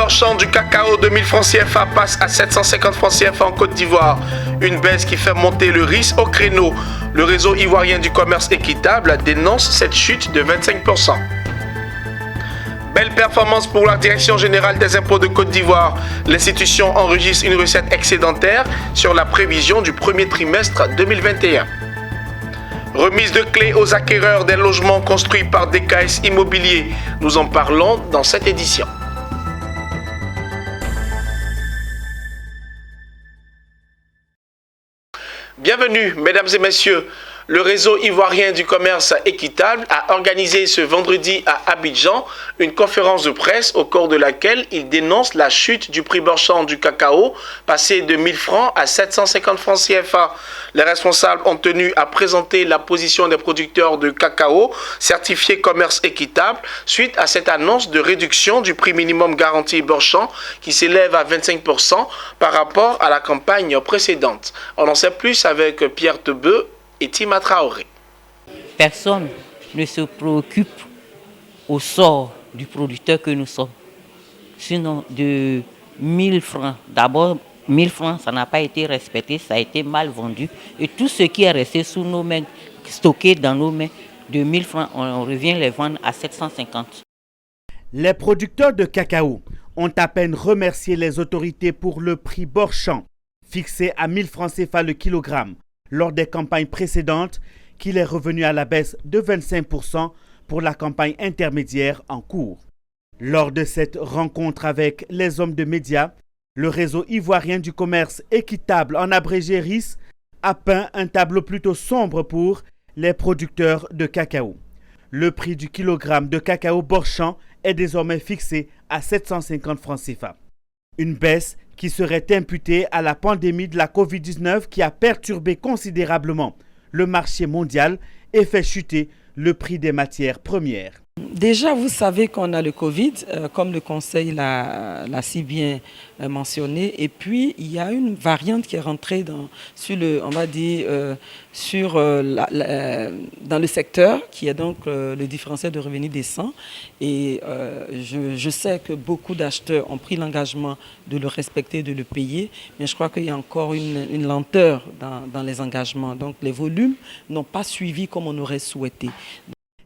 Borchamp du cacao de 1000 francs CFA passe à 750 francs CFA en Côte d'Ivoire. Une baisse qui fait monter le risque au créneau. Le réseau ivoirien du commerce équitable dénonce cette chute de 25%. Belle performance pour la Direction générale des impôts de Côte d'Ivoire. L'institution enregistre une recette excédentaire sur la prévision du premier trimestre 2021. Remise de clés aux acquéreurs des logements construits par DKS Immobilier. Nous en parlons dans cette édition. Bienvenue, mesdames et messieurs. Le réseau ivoirien du commerce équitable a organisé ce vendredi à Abidjan une conférence de presse au cours de laquelle il dénonce la chute du prix Borchamp du cacao, passé de 1000 francs à 750 francs CFA. Les responsables ont tenu à présenter la position des producteurs de cacao certifiés commerce équitable suite à cette annonce de réduction du prix minimum garanti Borchamp qui s'élève à 25% par rapport à la campagne précédente. On en sait plus avec Pierre Tebeu et Tima Traoré. Personne ne se préoccupe au sort du producteur que nous sommes. Sinon, de 1000 francs, d'abord 1000 francs, ça n'a pas été respecté, ça a été mal vendu. Et tout ce qui est resté sous nos mains, stocké dans nos mains, de 1000 francs, on revient les vendre à 750. Les producteurs de cacao ont à peine remercié les autorités pour le prix Borchamp, fixé à 1000 francs CFA le kilogramme, lors des campagnes précédentes, qu'il est revenu à la baisse de 25% pour la campagne intermédiaire en cours. Lors de cette rencontre avec les hommes de médias, le réseau ivoirien du commerce équitable, en abrégé RIS, a peint un tableau plutôt sombre pour les producteurs de cacao. Le prix du kilogramme de cacao Borchamp est désormais fixé à 750 francs CFA. Une baisse qui serait imputée à la pandémie de la Covid-19 qui a perturbé considérablement le marché mondial et fait chuter le prix des matières premières. Déjà, vous savez qu'on a le Covid, comme le Conseil l'a si bien mentionné. Et puis, il y a une variante qui est rentrée dans le secteur, qui est donc le différentiel de revenus décent. Et je sais que beaucoup d'acheteurs ont pris l'engagement de le respecter, de le payer. Mais je crois qu'il y a encore une lenteur dans les engagements. Donc, les volumes n'ont pas suivi comme on aurait souhaité.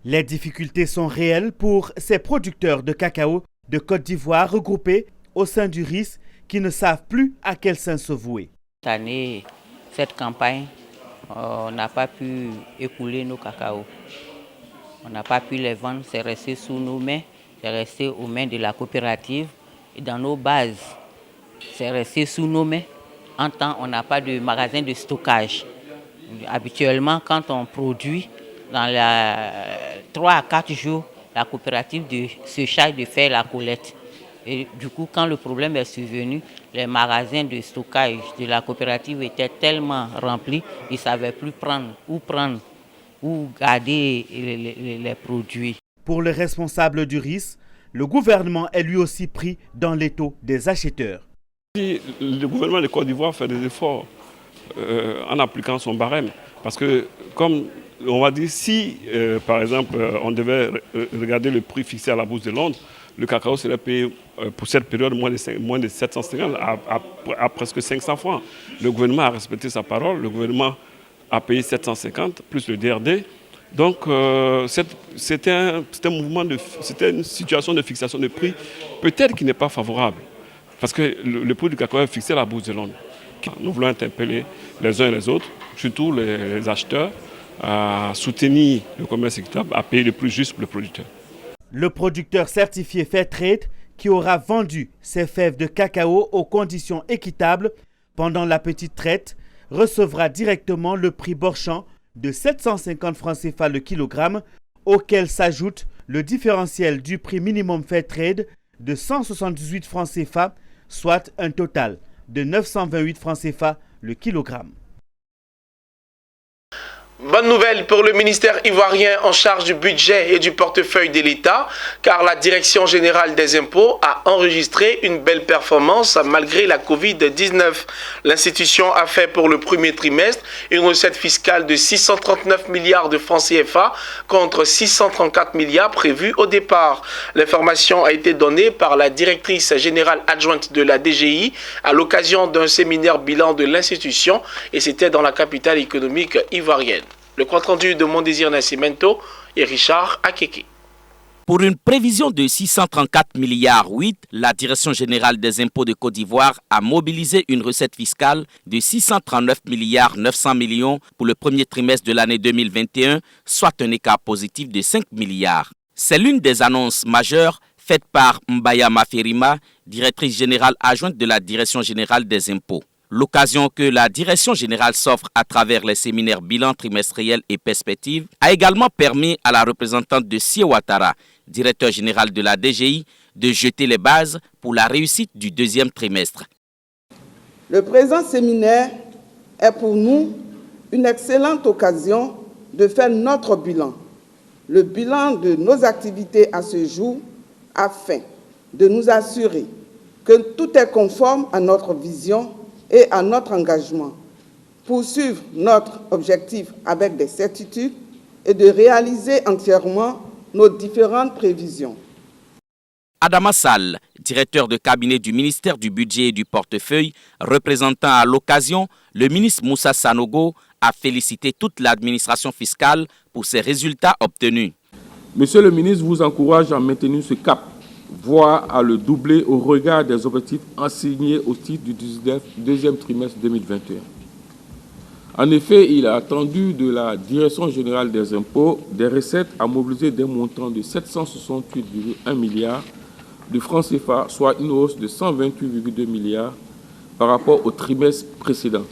Les difficultés sont réelles pour ces producteurs de cacao de Côte d'Ivoire regroupés au sein du RIS qui ne savent plus à quel sein se vouer. Cette année, cette campagne, on n'a pas pu écouler nos cacaos. On n'a pas pu les vendre, c'est resté sous nos mains, c'est resté aux mains de la coopérative et dans nos bases. C'est resté sous nos mains. En temps, on n'a pas de magasin de stockage. Habituellement, quand on produit, dans 3 à 4 jours, la coopérative se charge de faire la collecte. Et du coup, quand le problème est survenu, les magasins de stockage de la coopérative étaient tellement remplis, ils ne savaient plus prendre, où garder les produits. Pour le responsable du RIS, le gouvernement est lui aussi pris dans l'étau des acheteurs. Le gouvernement de Côte d'Ivoire fait des efforts en appliquant son barème. Parce que, comme on va dire, si par exemple on devait regarder le prix fixé à la Bourse de Londres, le cacao serait payé pour cette période moins de 750 à presque 500 francs. Le gouvernement a respecté sa parole, le gouvernement a payé 750 plus le DRD. Donc c'était une situation de fixation de prix peut-être qui n'est pas favorable. Parce que le prix du cacao est fixé à la Bourse de Londres. Nous voulons interpeller les uns et les autres, surtout les acheteurs, à soutenir le commerce équitable, à payer le plus juste pour le producteur. Le producteur certifié Fairtrade, qui aura vendu ses fèves de cacao aux conditions équitables pendant la petite traite, recevra directement le prix Borchamp de 750 francs CFA le kilogramme, auquel s'ajoute le différentiel du prix minimum Fairtrade de 178 francs CFA, soit un total de 928 francs CFA le kilogramme. Bonne nouvelle pour le ministère ivoirien en charge du budget et du portefeuille de l'État, car la Direction générale des impôts a enregistré une belle performance malgré la Covid-19. L'institution a fait pour le premier trimestre une recette fiscale de 639 milliards de francs CFA contre 634 milliards prévus au départ. L'information a été donnée par la directrice générale adjointe de la DGI à l'occasion d'un séminaire bilan de l'institution et c'était dans la capitale économique ivoirienne. Le compte-rendu de Mon Désir Nascimento et Richard Akeke. Pour une prévision de 634 milliards 8, la Direction générale des impôts de Côte d'Ivoire a mobilisé une recette fiscale de 639 milliards 900 millions pour le premier trimestre de l'année 2021, soit un écart positif de 5 milliards. C'est l'une des annonces majeures faites par Mbaya Maferima, directrice générale adjointe de la Direction générale des impôts. L'occasion que la Direction générale s'offre à travers les séminaires bilan trimestriels et perspectives a également permis à la représentante de Sie Ouattara, directeur général de la DGI, de jeter les bases pour la réussite du deuxième trimestre. Le présent séminaire est pour nous une excellente occasion de faire notre bilan, le bilan de nos activités à ce jour, afin de nous assurer que tout est conforme à notre vision et à notre engagement, poursuivre notre objectif avec des certitudes et de réaliser entièrement nos différentes prévisions. Adama Sall, directeur de cabinet du ministère du Budget et du Portefeuille, représentant à l'occasion le ministre Moussa Sanogo, a félicité toute l'administration fiscale pour ces résultats obtenus. Monsieur le ministre vous encourage à maintenir ce cap, voire à le doubler au regard des objectifs assignés au titre du deuxième trimestre 2021. En effet, il a attendu de la Direction générale des impôts des recettes à mobiliser des montants de 768,1 milliards de francs CFA, soit une hausse de 128,2 milliards par rapport au trimestre précédent.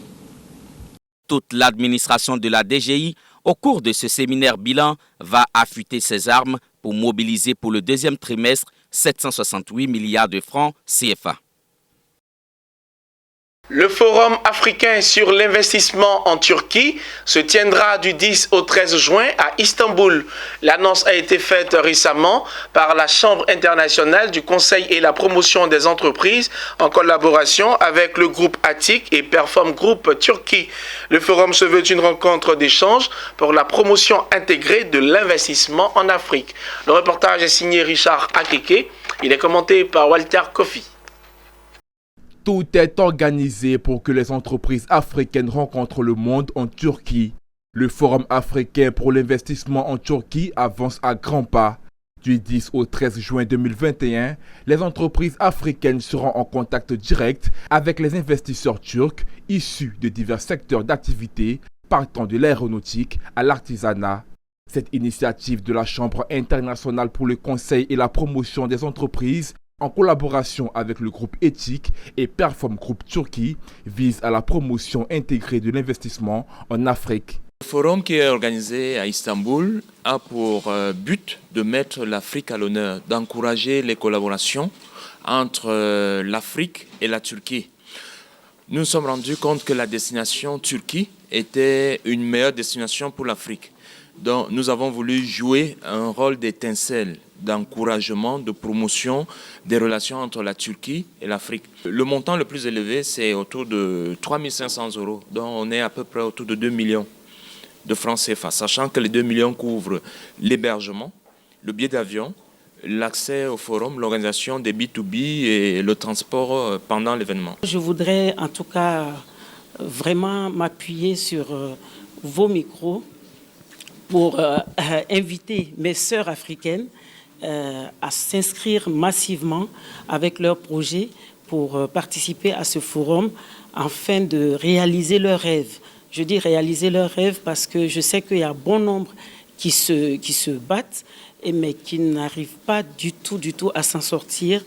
Toute l'administration de la DGI, au cours de ce séminaire bilan, va affûter ses armes pour mobiliser pour le deuxième trimestre 768 milliards de francs CFA. Le Forum africain sur l'investissement en Turquie se tiendra du 10 au 13 juin à Istanbul. L'annonce a été faite récemment par la Chambre internationale du Conseil et la promotion des entreprises en collaboration avec le groupe ATIC et Perform Group Turquie. Le forum se veut une rencontre d'échange pour la promotion intégrée de l'investissement en Afrique. Le reportage est signé Richard Akeke. Il est commenté par Walter Kofi. Tout est organisé pour que les entreprises africaines rencontrent le monde en Turquie. Le Forum africain pour l'investissement en Turquie avance à grands pas. Du 10 au 13 juin 2021, les entreprises africaines seront en contact direct avec les investisseurs turcs issus de divers secteurs d'activité, partant de l'aéronautique à l'artisanat. Cette initiative de la Chambre internationale pour le conseil et la promotion des entreprises en collaboration avec le groupe Éthique et Perform Group Turquie, vise à la promotion intégrée de l'investissement en Afrique. Le forum qui est organisé à Istanbul a pour but de mettre l'Afrique à l'honneur, d'encourager les collaborations entre l'Afrique et la Turquie. Nous nous sommes rendus compte que la destination Turquie était une meilleure destination pour l'Afrique. Donc nous avons voulu jouer un rôle d'étincelle, d'encouragement, de promotion des relations entre la Turquie et l'Afrique. Le montant le plus élevé, c'est autour de 3 500 €, donc on est à peu près autour de 2 millions de francs CFA, sachant que les 2 millions couvrent l'hébergement, le billet d'avion, l'accès au forum, l'organisation des B2B et le transport pendant l'événement. Je voudrais en tout cas vraiment m'appuyer sur vos micros pour inviter mes sœurs africaines à s'inscrire massivement avec leurs projets pour participer à ce forum afin de réaliser leurs rêves. Je dis réaliser leurs rêves parce que je sais qu'il y a bon nombre qui se battent, mais qui n'arrivent pas du tout à s'en sortir.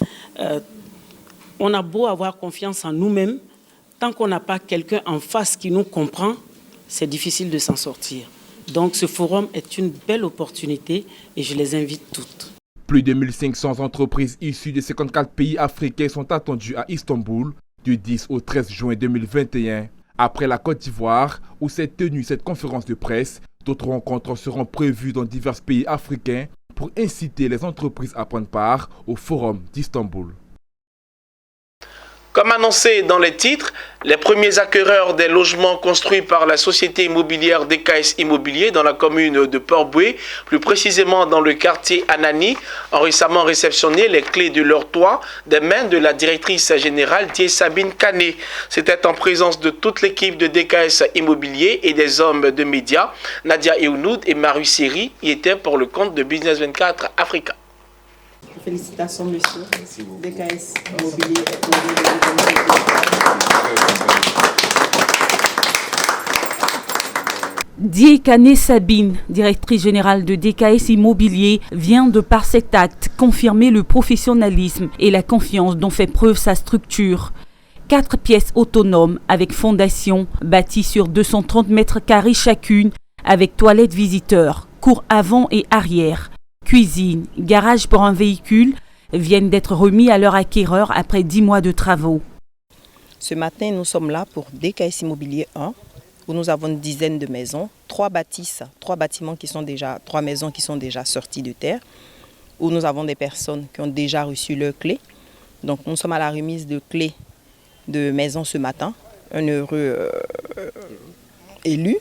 On a beau avoir confiance en nous-mêmes, tant qu'on n'a pas quelqu'un en face qui nous comprend, c'est difficile de s'en sortir. Donc ce forum est une belle opportunité et je les invite toutes. Plus de 1500 entreprises issues de 54 pays africains sont attendues à Istanbul du 10 au 13 juin 2021. Après la Côte d'Ivoire, où s'est tenue cette conférence de presse, d'autres rencontres seront prévues dans divers pays africains pour inciter les entreprises à prendre part au Forum d'Istanbul. Comme annoncé dans les titres, les premiers acquéreurs des logements construits par la société immobilière DKS Immobilier dans la commune de Port-Bouët, plus précisément dans le quartier Anani, ont récemment réceptionné les clés de leur toit des mains de la directrice générale Sabine Kané. C'était en présence de toute l'équipe de DKS Immobilier et des hommes de médias. Nadia Eounoud et Marie Seri y étaient pour le compte de Business 24 Africa. Félicitations, monsieur. Merci beaucoup. DKS Immobilier. Kané Sabine, directrice générale de DKS Immobilier, vient de par cet acte confirmer le professionnalisme et la confiance dont fait preuve sa structure. 4 pièces autonomes avec fondation, bâties sur 230 mètres carrés chacune, avec toilettes visiteurs, cour avant et arrière. Cuisine, garage pour un véhicule viennent d'être remis à leur acquéreur après 10 mois de travaux. Ce matin, nous sommes là pour DKS Immobilier 1, où nous avons une dizaine de maisons, 3 bâtiments qui sont déjà, 3 maisons qui sont déjà sorties de terre, où nous avons des personnes qui ont déjà reçu leurs clés. Donc nous sommes à la remise de clés de maisons ce matin, un heureux élu.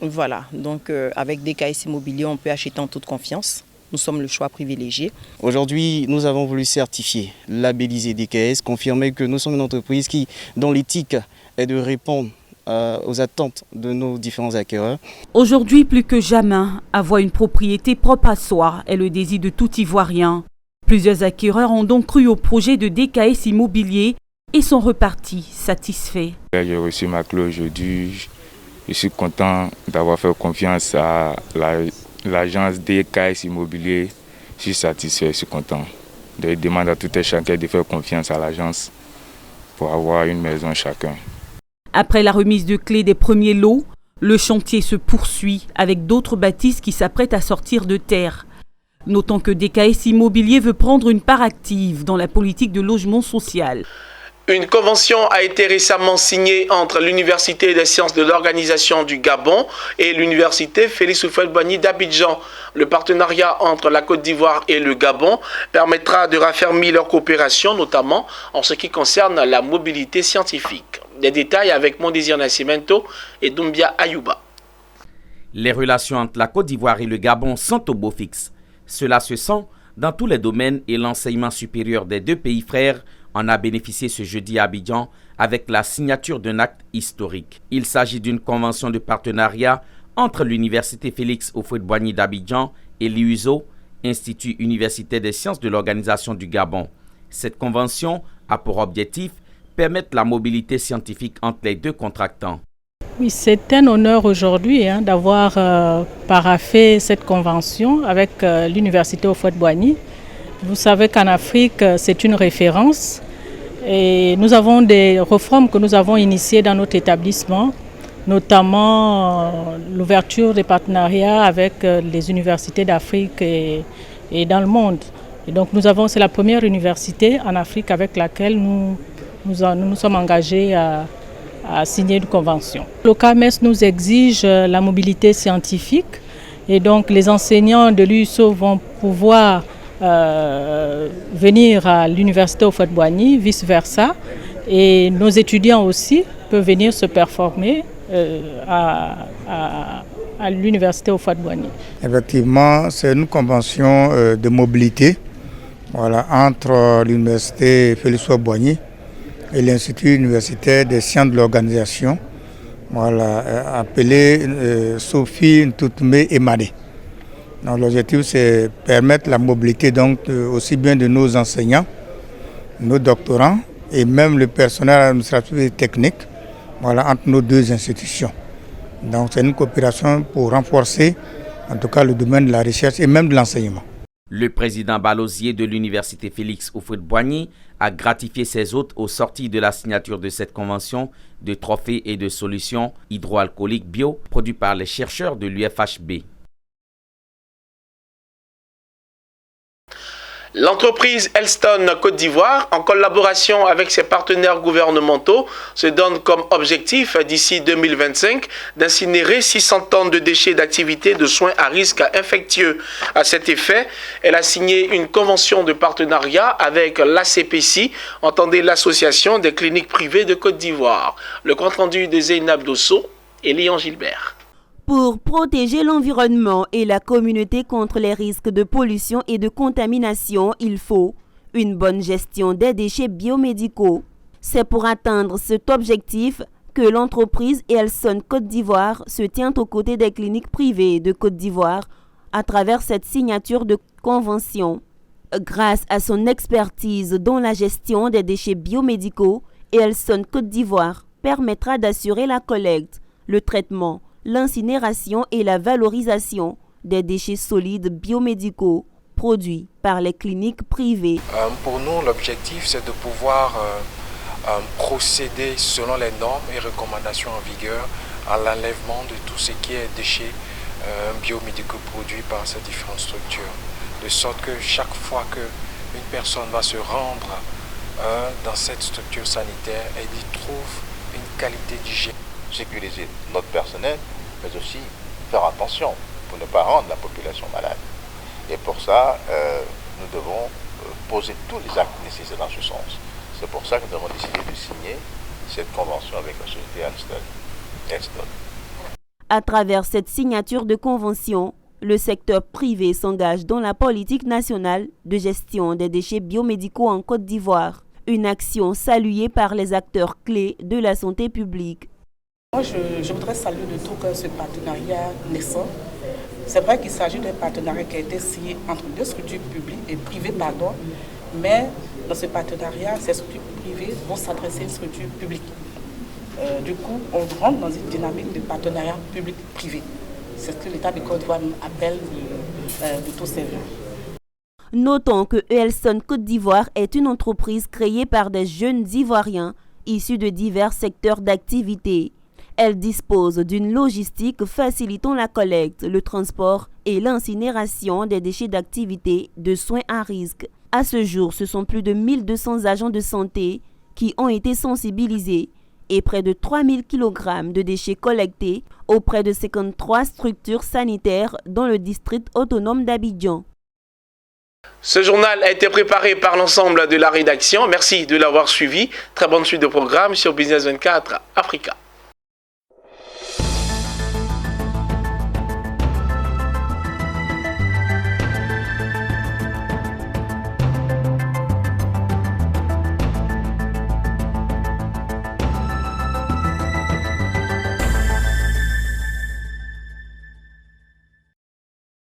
Voilà, donc avec DKS Immobilier, on peut acheter en toute confiance. Nous sommes le choix privilégié. Aujourd'hui, nous avons voulu certifier, labelliser DKS, confirmer que nous sommes une entreprise dont l'éthique est de répondre aux attentes de nos différents acquéreurs. Aujourd'hui, plus que jamais, avoir une propriété propre à soi est le désir de tout Ivoirien. Plusieurs acquéreurs ont donc cru au projet de DKS Immobilier et sont repartis satisfaits. J'ai reçu ma clé aujourd'hui. Je suis content d'avoir fait confiance à l'agence DKS Immobilier. Je suis satisfait, je suis content. Je demande à tout un chacun de faire confiance à l'agence pour avoir une maison chacun. Après la remise de clés des premiers lots, le chantier se poursuit avec d'autres bâtisses qui s'apprêtent à sortir de terre. Notons que DKS Immobilier veut prendre une part active dans la politique de logement social. Une convention a été récemment signée entre l'Université des sciences de l'organisation du Gabon et l'Université Félix Houphouët-Boigny d'Abidjan. Le partenariat entre la Côte d'Ivoire et le Gabon permettra de raffermir leur coopération, notamment en ce qui concerne la mobilité scientifique. Des détails avec Mondésir Nascimento et Doumbia Ayouba. Les relations entre la Côte d'Ivoire et le Gabon sont au beau fixe. Cela se sent dans tous les domaines et l'enseignement supérieur des deux pays frères en a bénéficié ce jeudi à Abidjan avec la signature d'un acte historique. Il s'agit d'une convention de partenariat entre l'Université Félix Houphouët-Boigny d'Abidjan et l'IUSO, Institut universitaire des sciences de l'organisation du Gabon. Cette convention a pour objectif permettre la mobilité scientifique entre les deux contractants. Oui, c'est un honneur aujourd'hui d'avoir paraphé cette convention avec l'Université Houphouët-Boigny. Vous savez qu'en Afrique, c'est une référence et nous avons des réformes que nous avons initiées dans notre établissement, notamment l'ouverture des partenariats avec les universités d'Afrique et dans le monde. Et donc c'est la première université en Afrique avec laquelle nous sommes engagés à signer une convention. Le CAMES nous exige la mobilité scientifique et donc les enseignants de l'USO vont pouvoir venir à l'université Houphouët-Boigny, vice-versa, et nos étudiants aussi peuvent venir se performer à l'université Houphouët-Boigny. Effectivement, c'est une convention de mobilité entre l'université Félix Houphouët-Boigny et l'Institut universitaire des sciences de l'organisation, appelé Sophie Ntoutoumé Emadé. L'objectif, c'est permettre la mobilité aussi bien de nos enseignants, nos doctorants et même le personnel administratif et technique entre nos deux institutions. Donc c'est une coopération pour renforcer en tout cas le domaine de la recherche et même de l'enseignement. Le président Balosier de l'Université Félix Houphouët-Boigny a gratifié ses hôtes au sortir de la signature de cette convention de trophées et de solutions hydroalcooliques bio produits par les chercheurs de l'UFHB. L'entreprise Elston Côte d'Ivoire, en collaboration avec ses partenaires gouvernementaux, se donne comme objectif d'ici 2025 d'incinérer 600 tonnes de déchets d'activités de soins à risque infectieux. À cet effet, elle a signé une convention de partenariat avec l'ACPC, entendez l'Association des cliniques privées de Côte d'Ivoire. Le compte-rendu de Zeynab Dosso et Léon Gilbert. Pour protéger l'environnement et la communauté contre les risques de pollution et de contamination, il faut une bonne gestion des déchets biomédicaux. C'est pour atteindre cet objectif que l'entreprise Elston Côte d'Ivoire se tient aux côtés des cliniques privées de Côte d'Ivoire à travers cette signature de convention. Grâce à son expertise dans la gestion des déchets biomédicaux, Elston Côte d'Ivoire permettra d'assurer la collecte, le traitement, l'incinération et la valorisation des déchets solides biomédicaux produits par les cliniques privées. Pour nous, l'objectif, c'est de pouvoir procéder selon les normes et recommandations en vigueur à l'enlèvement de tout ce qui est déchets biomédicaux produits par ces différentes structures. De sorte que chaque fois qu'une personne va se rendre dans cette structure sanitaire, elle y trouve une qualité d'hygiène. Sécuriser notre personnel, mais aussi faire attention pour ne pas rendre la population malade. Et pour ça, nous devons poser tous les actes nécessaires dans ce sens. C'est pour ça que nous avons décidé de signer cette convention avec la société Elston. À travers cette signature de convention, le secteur privé s'engage dans la politique nationale de gestion des déchets biomédicaux en Côte d'Ivoire, une action saluée par les acteurs clés de la santé publique. Moi, je voudrais saluer de tout cœur ce partenariat naissant. C'est vrai qu'il s'agit d'un partenariat qui a été signé entre deux structures publiques et privées, mais dans ce partenariat, ces structures privées vont s'adresser à une structure publique. Du coup, on rentre dans une dynamique de partenariat public-privé. C'est ce que l'État de Côte d'Ivoire appelle de tous ses vœux. Notons que Elston Côte d'Ivoire est une entreprise créée par des jeunes Ivoiriens issus de divers secteurs d'activité. Elle dispose d'une logistique facilitant la collecte, le transport et l'incinération des déchets d'activité de soins à risque. À ce jour, ce sont plus de 1200 agents de santé qui ont été sensibilisés et près de 3000 kg de déchets collectés auprès de 53 structures sanitaires dans le district autonome d'Abidjan. Ce journal a été préparé par l'ensemble de la rédaction. Merci de l'avoir suivi. Très bonne suite de programme sur Business 24 Africa.